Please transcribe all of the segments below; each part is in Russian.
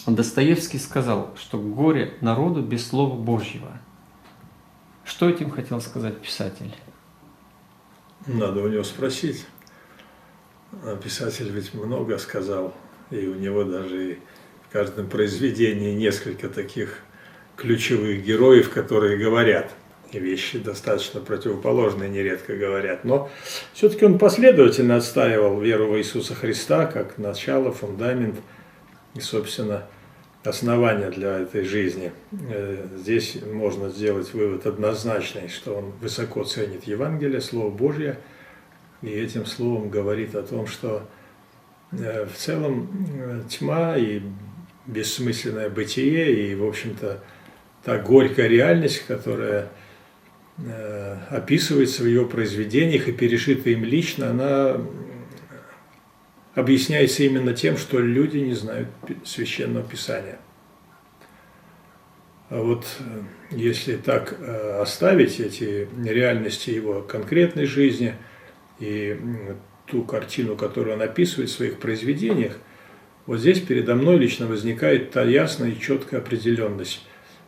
Достоевский сказал, что горе народу без Слова Божьего. Что этим хотел сказать писатель? Надо у него спросить. Писатель ведь много сказал, и у него даже и в каждом произведении несколько таких ключевых героев, которые говорят. И вещи достаточно противоположные нередко говорят. Но все-таки он последовательно отстаивал веру в Иисуса Христа как начало, фундамент и, собственно, основание для этой жизни. Здесь можно сделать вывод однозначный, что он высоко ценит Евангелие, Слово Божье, и этим словом говорит о том, что в целом тьма и бессмысленное бытие, и, в общем-то, та горькая реальность, которая описывается в его произведениях и пережита им лично, она объясняется именно тем, что люди не знают Священного Писания. А вот если так оставить эти реальности его конкретной жизни и ту картину, которую он описывает в своих произведениях, вот здесь передо мной лично возникает та ясная и четкая определенность.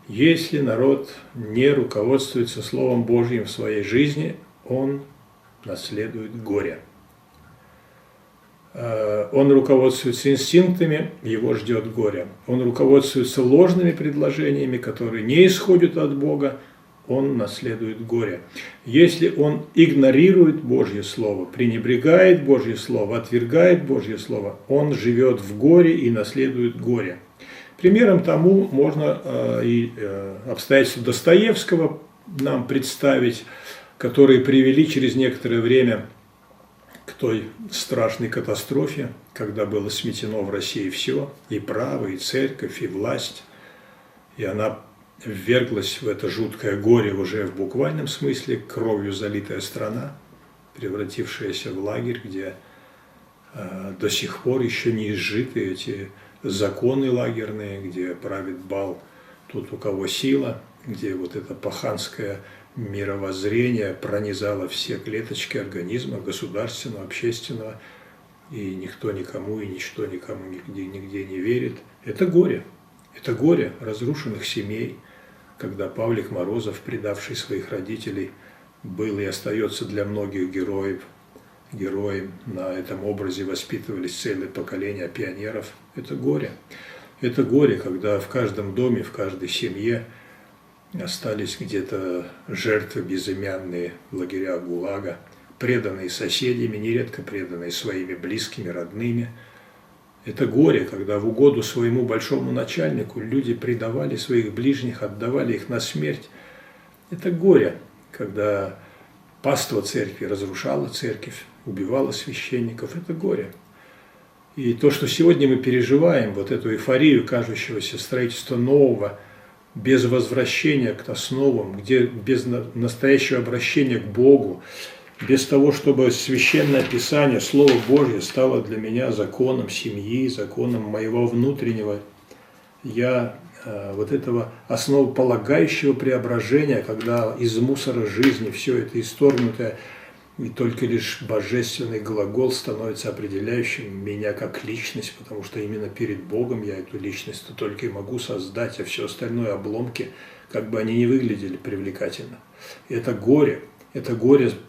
Если народ не руководствуется Словом Божьим в своей жизни, он наследует горе. Он руководствуется инстинктами, его ждет горе. Он руководствуется ложными предложениями, которые не исходят от Бога, он наследует горе. Если он игнорирует Божье Слово, пренебрегает Божье Слово, отвергает Божье Слово, он живет в горе и наследует горе. Примером тому можно и обстоятельства Достоевского нам представить, которые привели через некоторое время к той страшной катастрофе, когда было сметено в России все, и право, и церковь, и власть, и она вверглась в это жуткое горе уже в буквальном смысле, кровью залитая страна, превратившаяся в лагерь, где до сих пор еще не изжиты эти законы лагерные, где правит бал тот, у кого сила, где вот это паханское мировоззрение пронизало все клеточки организма, государственного, общественного, и никто никому, и ничто никому нигде не верит. Это горе разрушенных семей, когда Павлик Морозов, предавший своих родителей, был и остается для многих героем. На этом образе воспитывались целые поколения пионеров. Это горе. Это горе, когда в каждом доме, в каждой семье остались где-то жертвы безымянные в лагерях ГУЛАГа, преданные соседями, нередко преданные своими близкими, родными. Это горе, когда в угоду своему большому начальнику люди предавали своих ближних, отдавали их на смерть. Это горе, когда паства церкви разрушала церковь, убивала священников. Это горе. И то, что сегодня мы переживаем, вот эту эйфорию кажущегося строительства нового, без возвращения к основам, где без настоящего обращения к Богу, без того, чтобы Священное Писание, Слово Божье стало для меня законом семьи, законом моего внутреннего вот этого основополагающего преображения, когда из мусора жизни все это исторгнутое, и только лишь божественный глагол становится определяющим меня как личность, потому что именно перед Богом я эту личность только и могу создать, а все остальное обломки, как бы они ни выглядели привлекательно. И это горе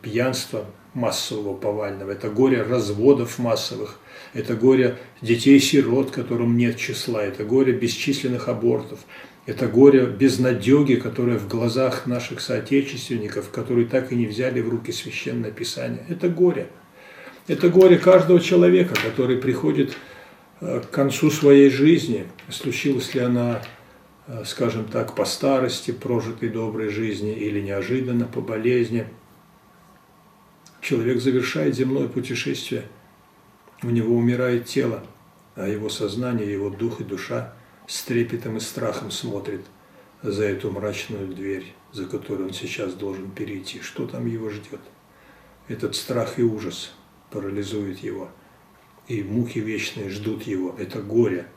пьянства массового повального, это горе разводов массовых, это горе детей-сирот, которым нет числа, это горе бесчисленных абортов, это горе безнадеги, которое в глазах наших соотечественников, которые так и не взяли в руки Священное Писание. Это горе. Это горе каждого человека, который приходит к концу своей жизни, случилась ли она, скажем так, по старости, прожитой доброй жизни или неожиданно по болезни. Человек завершает земное путешествие, у него умирает тело, а его сознание, его дух и душа с трепетом и страхом смотрит за эту мрачную дверь, за которую он сейчас должен перейти. Что там его ждет? Этот страх и ужас парализует его, и муки вечные ждут его. Это горе.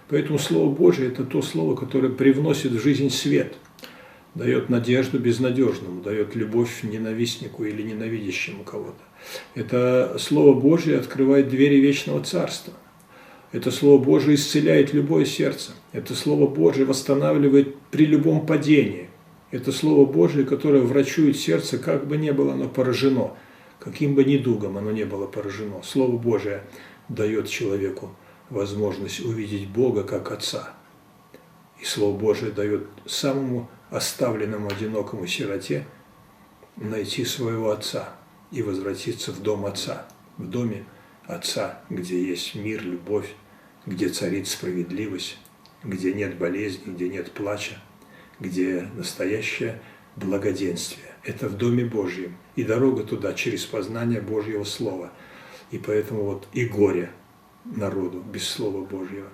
Поэтому Слово Божие – это то Слово, которое привносит в жизнь свет, дает надежду безнадежному, дает любовь ненавистнику или ненавидящему кого-то. Это Слово Божие открывает двери вечного Царства. Это Слово Божие исцеляет любое сердце. Это Слово Божие восстанавливает при любом падении. Это Слово Божие, которое врачует сердце, как бы ни было оно поражено, каким бы недугом оно не было поражено. Слово Божие дает человеку возможность увидеть Бога как Отца. И Слово Божие дает самому оставленному одинокому сироте найти своего Отца и возвратиться в дом Отца, в доме Отца, где есть мир, любовь, где царит справедливость, где нет болезни, где нет плача, где настоящее благоденствие. Это в Доме Божьем. И дорога туда через познание Божьего Слова. И поэтому вот и горе народу без Слова Божьего.